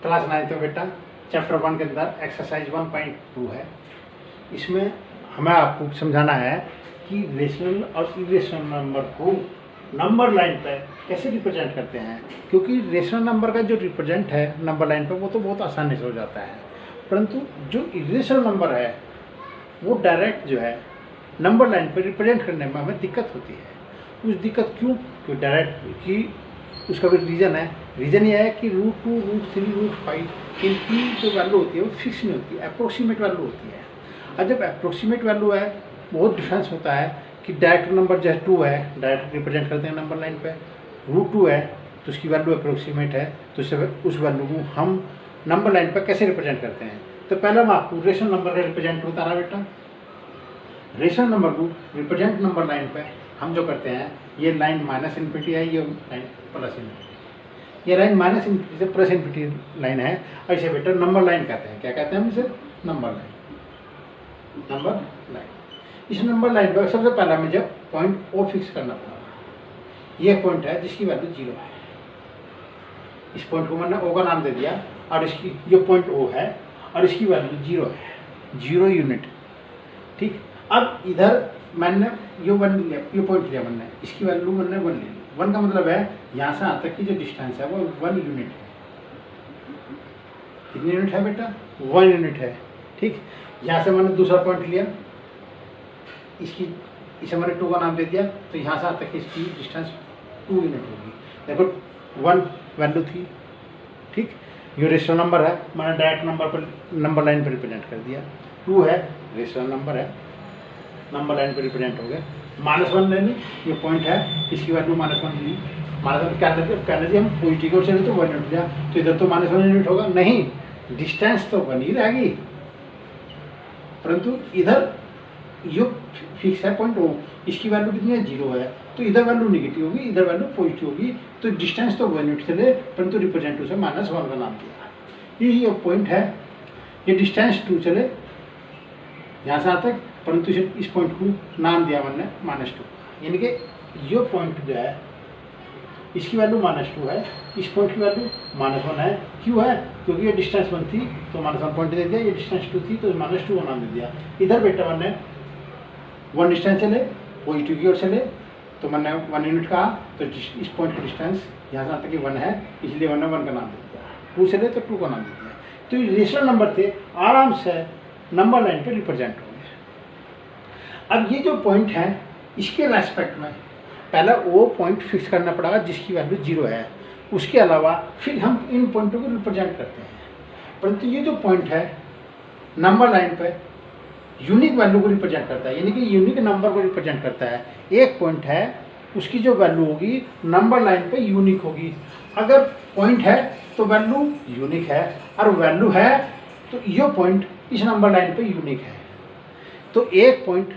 Class 9 में बेटा chapter 1 के अंदर एक्सरसाइज 1.2 है। इसमें हमें आपको समझाना है कि रेशनल और इरेशनल नंबर को नंबर लाइन पर कैसे रिप्रेजेंट करते हैं, क्योंकि रेशनल नंबर का जो रिप्रेजेंट है नंबर लाइन पर वो तो बहुत आसानी से हो जाता है, परंतु जो इरेशनल नंबर है वो डायरेक्ट जो है नंबर लाइन पर रिप्रेजेंट करने में हमें दिक्कत होती है। उस दिक्कत क्यों डायरेक्ट कि उसका भी रीज़न है। रीज़न ये है कि √2, √3, √5 इनकी जो वैल्यू होती है वो फिक्स नहीं होती, अप्रोक्सीमेट वैल्यू होती है। और जब अप्रोक्सीमेट वैल्यू है बहुत डिफरेंस होता है कि डायरेक्ट नंबर जैसे 2 है डायरेक्ट रिप्रेजेंट करते हैं नंबर लाइन पे, √2 है तो उसकी वैल्यू अप्रोक्सीमेट है, तो उस वैल्यू को हम नंबर लाइन पर कैसे रिप्रेजेंट करते हैं। तो पहले मैं आपको रेशनल नंबर का रिप्रेजेंट बता रहा बेटा। रेशनल नंबर को रिप्रेजेंट नंबर लाइन पे हम जो करते हैं, ये लाइन माइनस इन्फिनिटी है, ये लाइन प्लस इन्फिनिटी, ये लाइन माइनस इन्फिनिटी से प्लस इन्फिनिटी लाइन है। ऐसे बेटा नंबर लाइन कहते हैं। क्या कहते हैं हम इसे? Number line. नंबर लाइन, इस नंबर लाइन पर सबसे पहला मुझे पॉइंट ओ फिक्स करना पड़ेगा। ये पॉइंट है जिसकी वैल्यू 0 है। इस पॉइंट को मैंने ओ का नाम दे दिया और इसकी ये पॉइंट ओ है और इसकी वैल्यू 0 है, 0 यूनिट। ठीक, अब इधर मैंने ये 1 लिया, ये पॉइंट लिया मैंने, इसकी वैल्यू मैंने 1 ले ली। 1 का मतलब है यहाँ से यहाँ तक की जो डिस्टेंस है वो 1 यूनिट है। कितनी यूनिट है बेटा? 1 यूनिट है। ठीक, यहाँ से मैंने दूसरा पॉइंट लिया, इसे मैंने 2 का नाम दे दिया, तो यहाँ से यहाँ तक की इसकी डिस्टेंस 2 यूनिट होगी। देखो 1 वैल्यू थी। ठीक, ये रेशनल नंबर है, मैंने डायरेक्ट नंबर पर नंबर लाइन पर रिप्रेजेंट कर दिया। 2 है, रेशनल नंबर है, नंबर लाइन पर रिप्रेजेंट हो गए। -1 ले ली, ये पॉइंट है, इसकी वैल्यू -1 ली। -1 क्या कहना चाहिए हम पॉजिटिव की ओर चले तो 1 यूनिट लिया, तो इधर तो -1 यूनिट होगा नहीं, डिस्टेंस तो 1 ही रहेगी, परंतु इधर ये फिक्स है पॉइंट ओ, इसकी वैल्यू कितनी है? 0 है, तो इधर वैल्यू निगेटिव होगी, इधर वैल्यू पॉजिटिव होगी, तो डिस्टेंस तो 1 यूनिट चले, परंतु रिप्रेजेंट उसे -1 का नाम दिया। ये पॉइंट है, ये डिस्टेंस 2 चले यहाँ से तक, परंतु इस पॉइंट को नाम दिया मैंने -2, यानी कि ये पॉइंट जो है इसकी वैल्यू -2 है, इस पॉइंट की वैल्यू -1 है। क्यों है? क्योंकि ये डिस्टेंस 1 थी तो -1 पॉइंट दे दिया, ये डिस्टेंस 2 थी तो -2 का नाम दे दिया। इधर बेटा मैंने 1 डिस्टेंस चले, पॉजिटिव की ओर चले तो मैंने 1 यूनिट कहा, तो इस पॉइंट की डिस्टेंस यहाँ से तक की 1 है, इसलिए मैंने 1 का नाम दे दिया। 2 चले तो 2 का नाम दे दिया। तो ये रेशनल नंबर थे, आराम से नंबर लाइन पे रिप्रेजेंट होंगे। अब ये जो पॉइंट है इसके रेस्पेक्ट में पहले वो पॉइंट फिक्स करना पड़ेगा जिसकी वैल्यू 0 है, उसके अलावा फिर हम इन पॉइंटों को रिप्रेजेंट करते हैं। परंतु ये जो पॉइंट है नंबर लाइन पे यूनिक वैल्यू को रिप्रेजेंट करता है, यानी कि यूनिक नंबर को रिप्रेजेंट करता है। एक पॉइंट है उसकी जो वैल्यू होगी नंबर लाइन पे यूनिक होगी। अगर पॉइंट है तो वैल्यू यूनिक है, और वैल्यू है तो ये पॉइंट इस नंबर लाइन पे यूनिक है। तो एक पॉइंट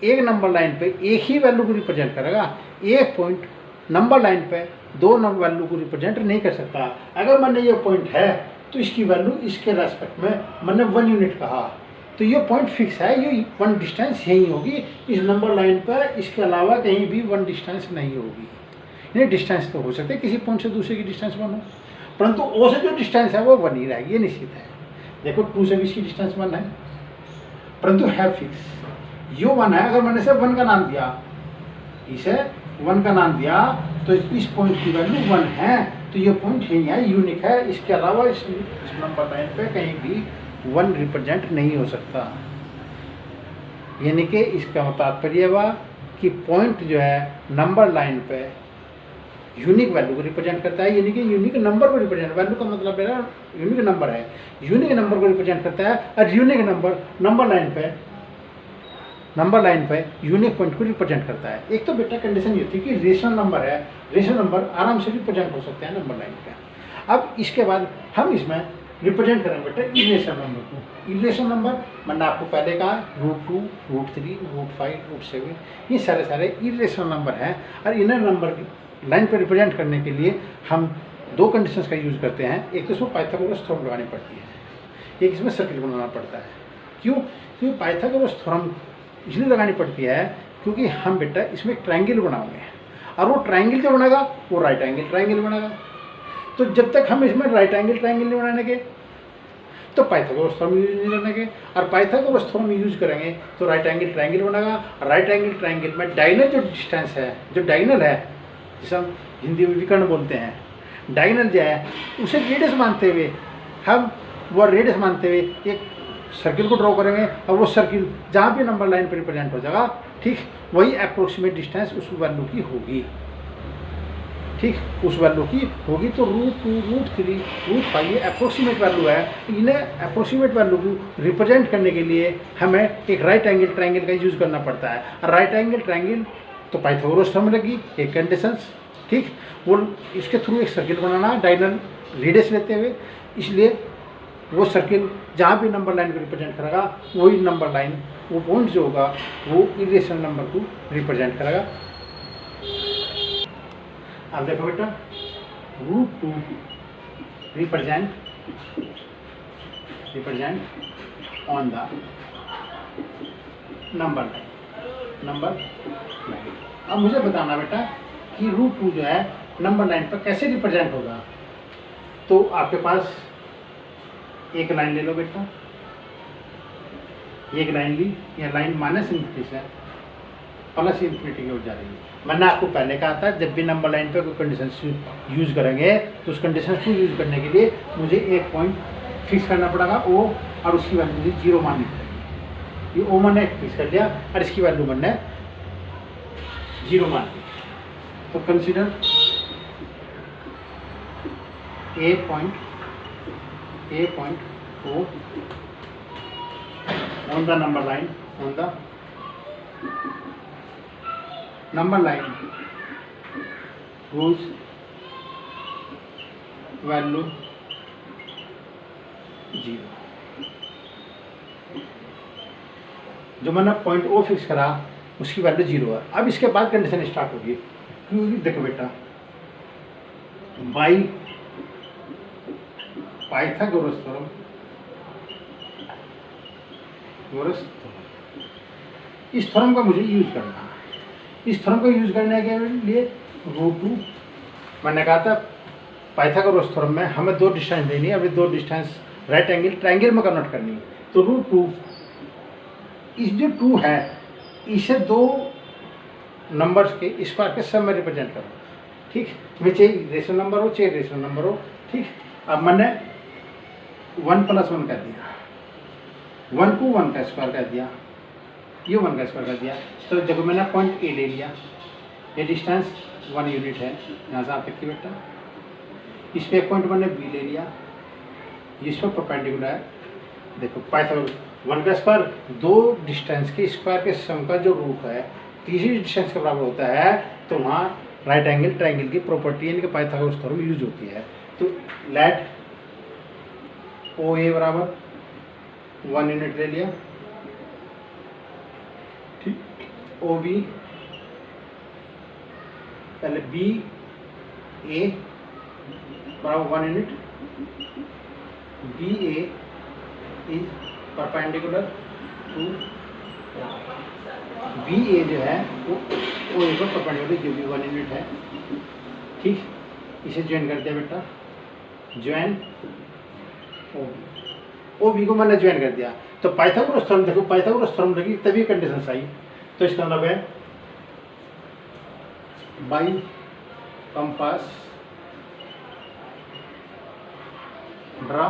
एक नंबर लाइन पे एक ही वैल्यू को रिप्रेजेंट करेगा, एक पॉइंट नंबर लाइन पे 2 नंबर वैल्यू को रिप्रेजेंट नहीं कर सकता। अगर मैंने ये पॉइंट है तो इसकी वैल्यू इसके रेस्पेक्ट में मैंने 1 यूनिट कहा, तो ये पॉइंट फिक्स है, ये 1 डिस्टेंस यही होगी इस नंबर लाइन पर, इसके अलावा कहीं भी 1 डिस्टेंस नहीं होगी। यानी डिस्टेंस तो हो सकते किसी पॉइंट से दूसरे की डिस्टेंस 1 हो, परंतु ओ से जो डिस्टेंस है वो 1 ही रहेगी, ये निश्चित है। देखो 2 से भी इसकी डिस्टेंस 1 है, परंतु है फिक्स, यो 1 है। अगर मैंने इसे 1 का नाम दिया, इसे 1 का नाम दिया, तो इस पॉइंट की वैल्यू 1 है, तो ये पॉइंट यही है, यूनिक है, इसके अलावा इस नंबर लाइन पे कहीं भी 1 रिप्रेजेंट नहीं हो सकता। यानी कि इसका तात्पर्य हुआ कि पॉइंट जो है नंबर लाइन पे यूनिक वैल्यू को रिप्रेजेंट करता है, यानी कि यूनिक नंबर को रिप्रेजेंट, वैल्यू का मतलब है यूनिक नंबर है, यूनिक नंबर को रिप्रेजेंट करता है। और यूनिक नंबर नंबर लाइन पे यूनिक पॉइंट को रिप्रेजेंट करता है। एक तो बेटा कंडीशन ये थी कि रेशनल नंबर है, रेशनल नंबर आराम से रिप्रेजेंट हो सकते हैं नंबर लाइन पे। अब इसके बाद हम इसमें रिप्रेजेंट करेंगे बेटा इरेशनल नंबर को। इरेशनल नंबर मैंने आपको पहले कहा √2, √3, √5, √7, ये सारे इरेशनल नंबर हैं। और इनर नंबर लाइन पर रिप्रेजेंट करने के लिए हम 2 कंडीशंस का यूज़ करते हैं। एक तो इसमें पाइथागोरस थ्योरम लगानी पड़ती है, एक इसमें सर्किल बनाना पड़ता है। क्यों? क्योंकि पाइथागोरस थ्योरम इसलिए लगानी पड़ती है क्योंकि हम बेटा इसमें एक ट्रायंगल बनाओगे, और वो ट्रायंगल जो बनेगा वो राइट एंगल ट्रायंगल बनेगा। तो जब तक हम इसमें राइट एंगल ट्रायंगल नहीं बनाने के तो पाइथागोरस थ्योरम यूज नहीं करने के, और पाइथागोरस थ्योरम यूज करेंगे तो राइट एंगल ट्रायंगल बनेगा। राइट एंगल ट्रायंगल में डायगोनल जो डिस्टेंस है, जो डायगोनल है जिसे हम हिंदी में विकर्ण बोलते हैं, डायगोनल जो है उसे रेडियस मानते हुए हम वो रेडियस मानते हुए एक सर्किल को ड्रॉ करेंगे, और वो सर्किल जहाँ भी नंबर लाइन पर रिप्रेजेंट हो जाएगा, ठीक, वही अप्रोक्सीमेट डिस्टेंस उस वैल्यू की होगी, ठीक, उस वैल्यू की होगी। तो √2, √3, √5 ये अप्रोक्सीमेट वैल्यू है। इन्हें अप्रोक्सीमेट वैल्यू को रिप्रेजेंट करने के लिए हमें एक राइट एंगल ट्रायंगल का यूज़ करना पड़ता है। राइट एंगल ट्रायंगल तो पाइथागोरस थ्योरम लगी एक कंडीशंस, ठीक, वो इसके थ्रू एक सर्किल बनाना डायगोनल रेडियस लेते हुए, इसलिए वो सर्किल जहाँ भी नंबर लाइन को रिप्रेजेंट करेगा वही नंबर लाइन, वो पॉइंट जो होगा वो इरेशनल नंबर को रिप्रेजेंट करेगा। अब देखो बेटा, √2 represent on the number line. अब मुझे बताना बेटा कि √2 जो है नंबर लाइन पर कैसे रिप्रेजेंट होगा। तो आपके पास एक लाइन ले लो बेटा, एक लाइन ली, यह लाइन -∞ से +∞ की ओर जा रही है। मैंने आपको पहले कहा था जब भी नंबर लाइन पे कोई कंडीशन यूज़ करेंगे तो उस कंडीशन को यूज़ करने के लिए मुझे एक पॉइंट फिक्स करना पड़ेगा O, और उसकी वैल्यू मुझे 0 माननी पड़ेगी। ये O मैंने फिक्स कर दिया और इसकी वैल्यू मैंने 0 मान ली। तो consider A point O on the number line, whose value 0। जो मैंने पॉइंट O फिक्स करा उसकी वैल्यू 0 है। अब इसके बाद कंडीशन स्टार्ट होगी, क्योंकि देखो बेटा, बाई पाइथागोरस थ्योरम, इस थ्योरम का मुझे यूज करना है। इस थ्योरम को यूज करने के लिए √2, मैंने कहा था पाइथागोरस थ्योरम में हमें 2 डिस्टेंस देनी है, अभी 2 डिस्टेंस राइट एंगल ट्रायंगल में कन्वर्ट करनी है। तो √2, इस जो 2 है इसे 2 नंबर्स के स्क्वायर के सम में रिप्रेजेंट करो, ठीक, में चाहे रेशनल नंबर हो चाहे रेशनल नंबर हो, ठीक। अब मैंने 1 + 1 कर दिया, 1 को 1 का स्क्वायर कर दिया, ये 1 का स्क्वायर कर दिया। तो देखो मैंने पॉइंट A ले लिया, ये डिस्टेंस 1 यूनिट है यहाँ से आप तक की बेटा। इस पर एक पॉइंट मैंने B ले लिया, इस पर परपेंडिकुलर है। देखो पाइथागोरस 1 का स्क्वायर 2 डिस्टेंस के स्क्वायर के सम का जो रूट है तीसरी डिस्टेंस के बराबर होता है, तो वहाँ राइट एंगल ट्रायंगल की प्रॉपर्टी यानी कि पाइथागोरस थ्योरम यूज होती है। तो लेट OA बराबर 1 यूनिट ले लिया, ठीक, OB पहले BA बराबर 1 unit, BA is perpendicular to BA जो है वो OA पर परपेंडिकुलर, जो भी 1 यूनिट है, ठीक। इसे ज्वाइन कर दिया बेटा, ज्वाइन OB को मैंने ज्वाइन कर दिया। तो पाइथागोरस थ्योरम, देखो पाइथागोरस थ्योरम लगी तभी कंडीशन आई। तो इसका मतलब है by compass draw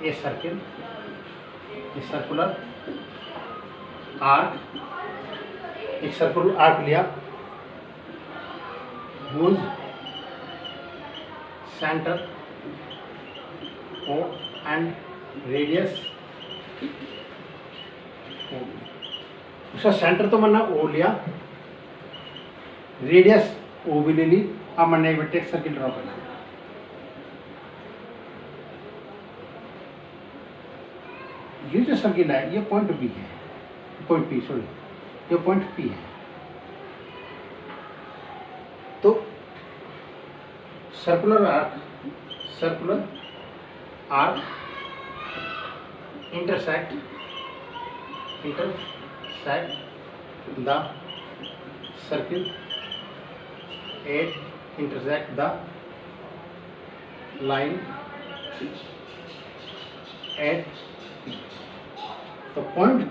a circle, a circular arc, एक सर्कुलर आर्क लिया, whose center O and radius O। उसका सेंटर तो मैंने O लिया, रेडियस O भी ले ली। अब मैंने एक वेक्टर सर्किल ड्रॉ करना है। ये जो सर्किल है ये पॉइंट B है, पॉइंट P, सॉरी, ये पॉइंट P है। तो circular arc intersect the circle at intersect the line at P. तो point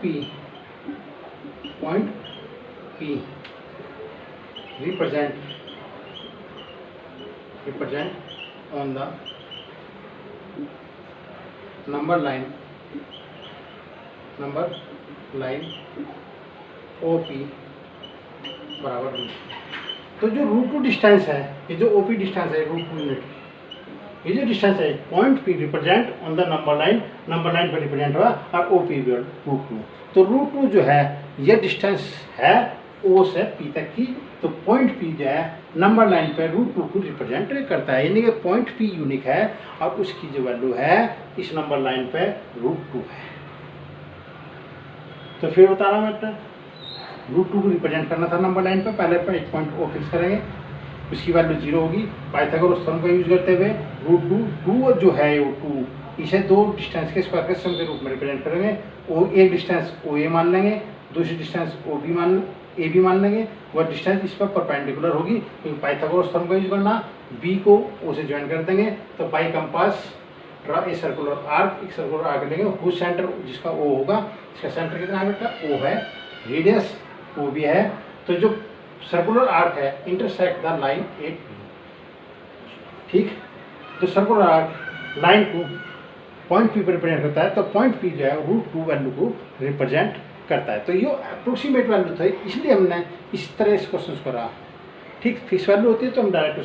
P represent on the number line O P बराबर रूट। तो जो रूट टू डिस्टेंस है, ये जो ओ पी डिस्टेंस है रूट टू यूनिट, ये जो डिस्टेंस है point P represent on the number line पर रिप्रेजेंट हुआ और ओ पी रूट टू। तो रूट टू जो है ये डिस्टेंस है ओ से पी तक की। तो पॉइंट पी जो है नंबर लाइन पर रूट टू को रिप्रेजेंट करता है, यानी कि पॉइंट पी यूनिक है और उसकी जो वैल्यू है इस नंबर लाइन पे रूट टू है। तो फिर बता रहा मैं रूट टू को रिप्रेजेंट करना था नंबर लाइन पे, पहले पे एक पॉइंट ओ फिक्स करेंगे, उसकी वैल्यू 0 होगी। पाइथागोरस थ्योरम का यूज करते हुए रूट टू जो है वो 2, इसे दो डिस्टेंस के स्क्वायर के सम के रूप में रिप्रेजेंट करेंगे। एक डिस्टेंस ओ ए मान लेंगे, दूसरी डिस्टेंस ए बी मान लेंगे। वह डिस्टेंस इस पर परपेंडिकुलर होगी, क्योंकि पाइथागोरस थ्योरम का यूज करना। बी को ओ से ज्वाइन कर देंगे, तो by compass draw a circular arc, एक सर्कुलर आर्क लेंगे हुज सेंटर जिसका ओ होगा। इसका सेंटर कितना है बेटा? ओ है, रेडियस ओ भी है। तो जो सर्कुलर आर्क है intersect the line at P, ठीक। तो सर्कुलर आर्क लाइन को पॉइंट पी पर रिप्रेजेंट करता है, तो पॉइंट पी जो है रूट टू वैल्यू को रिप्रेजेंट करता है। तो ये अप्रोक्सीमेट वैल्यू था, इसलिए हमने इस तरह इस क्वेश्चन को करा, ठीक। फिक्स वैल्यू होती है तो हम डायरेक्ट